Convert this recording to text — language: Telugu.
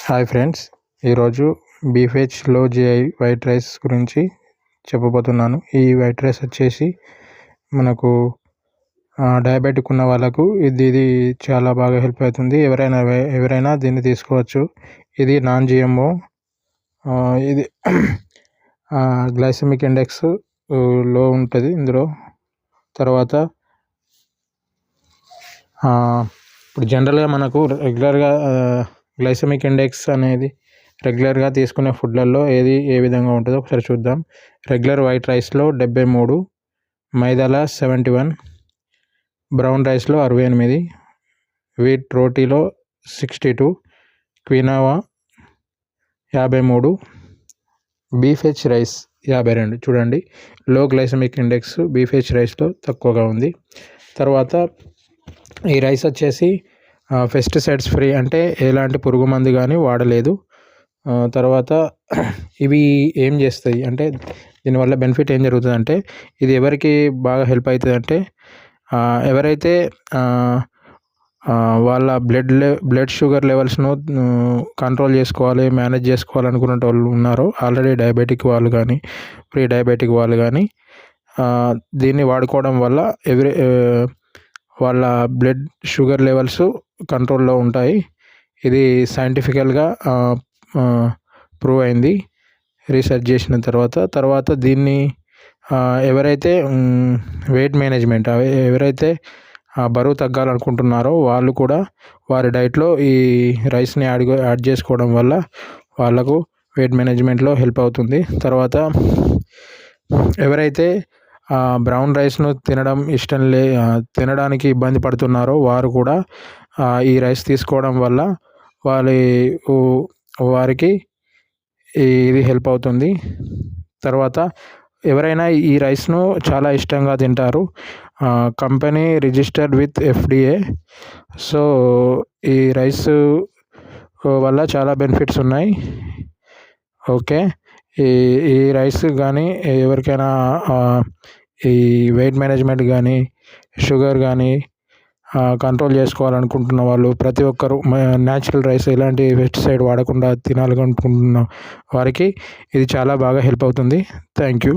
హాయ్ ఫ్రెండ్స్, ఈరోజు బీఫ్హెచ్ లో జిఐ వైట్ రైస్ గురించి చెప్పబోతున్నాను. ఈ వైట్ రైస్ వచ్చేసి మనకు డయాబెటిక్ ఉన్న వాళ్ళకు ఇది చాలా బాగా హెల్ప్ అవుతుంది. ఎవరైనా దీన్ని తీసుకోవచ్చు. ఇది నాన్ జిఎంఓ. ఇది గ్లైసెమిక్ ఇండెక్స్ లో ఉంటుంది ఇందులో. తర్వాత ఇప్పుడు జనరల్గా మనకు రెగ్యులర్గా గ్లైసెమిక్ ఇండెక్స్ అనేది రెగ్యులర్గా తీసుకునే ఫుడ్లలో ఏ విధంగా ఉంటుందో ఒకసారి చూద్దాం. రెగ్యులర్ వైట్ రైస్లో 73, మైదాలో 71, బ్రౌన్ రైస్లో 68, వీట్ రోటీలో 62, క్వినోవా 53, బీఫ్హెచ్ రైస్ 52. చూడండి, లో గ్లైసెమిక్ ఇండెక్స్ బీఫ్హెచ్ రైస్లో తక్కువగా ఉంది. తర్వాత ఈ రైస్ వచ్చేసి పెస్టిసైడ్స్ ఫ్రీ, అంటే ఎలాంటి పురుగు మందు కానీ వాడలేదు. తర్వాత ఇవి ఏం చేస్తాయి అంటే, దీనివల్ల బెనిఫిట్ ఏం జరుగుతుంది అంటే, ఇది ఎవరికి బాగా హెల్ప్ అవుతుంది అంటే, ఎవరైతే వాళ్ళ బ్లడ్ షుగర్ లెవెల్స్ను కంట్రోల్ చేసుకోవాలి, మేనేజ్ చేసుకోవాలనుకునే వాళ్ళు ఉన్నారో, ఆల్రెడీ డయాబెటిక్ వాళ్ళు కానీ ప్రీ డయాబెటిక్ వాళ్ళు కానీ దీన్ని వాడుకోవడం వల్ల వాళ్ళ బ్లడ్ షుగర్ లెవెల్స్ కంట్రోల్లో ఉంటాయి. ఇది సైంటిఫికల్గా ప్రూవ్ అయింది రీసెర్చ్ చేసిన తర్వాత దీన్ని ఎవరైతే వెయిట్ మేనేజ్మెంట్, ఎవరైతే బరువు తగ్గాలనుకుంటున్నారో వాళ్ళు కూడా వారి డైట్లో ఈ రైస్ని యాడ్ చేసుకోవడం వల్ల వాళ్ళకు వెయిట్ మేనేజ్మెంట్లో హెల్ప్ అవుతుంది. తర్వాత ఎవరైతే బ్రౌన్ రైస్ను తినడానికి ఇబ్బంది పడుతున్నారో వారు కూడా ఈ రైస్ తీసుకోవడం వల్ల వారికి ఇది హెల్ప్ అవుతుంది. తర్వాత ఎవరైనా ఈ రైస్ను చాలా ఇష్టంగా తింటారు. Company registered with FDA. So ఈ రైస్ వల్ల చాలా బెనిఫిట్స్ ఉన్నాయి. ఓకే, ఈ రైస్ కానీ ఎవరికైనా ఈ వెయిట్ మేనేజ్మెంట్ కానీ షుగర్ కానీ కంట్రోల్ చేసుకోవాలనుకుంటున్న వాళ్ళు, ప్రతి ఒక్కరు న్యాచురల్ రైస్ ఎలాంటి పెస్టిసైడ్ వాడకుండా తినాలనుకుంటున్న వారికి ఇది చాలా బాగా హెల్ప్ అవుతుంది. Thank you.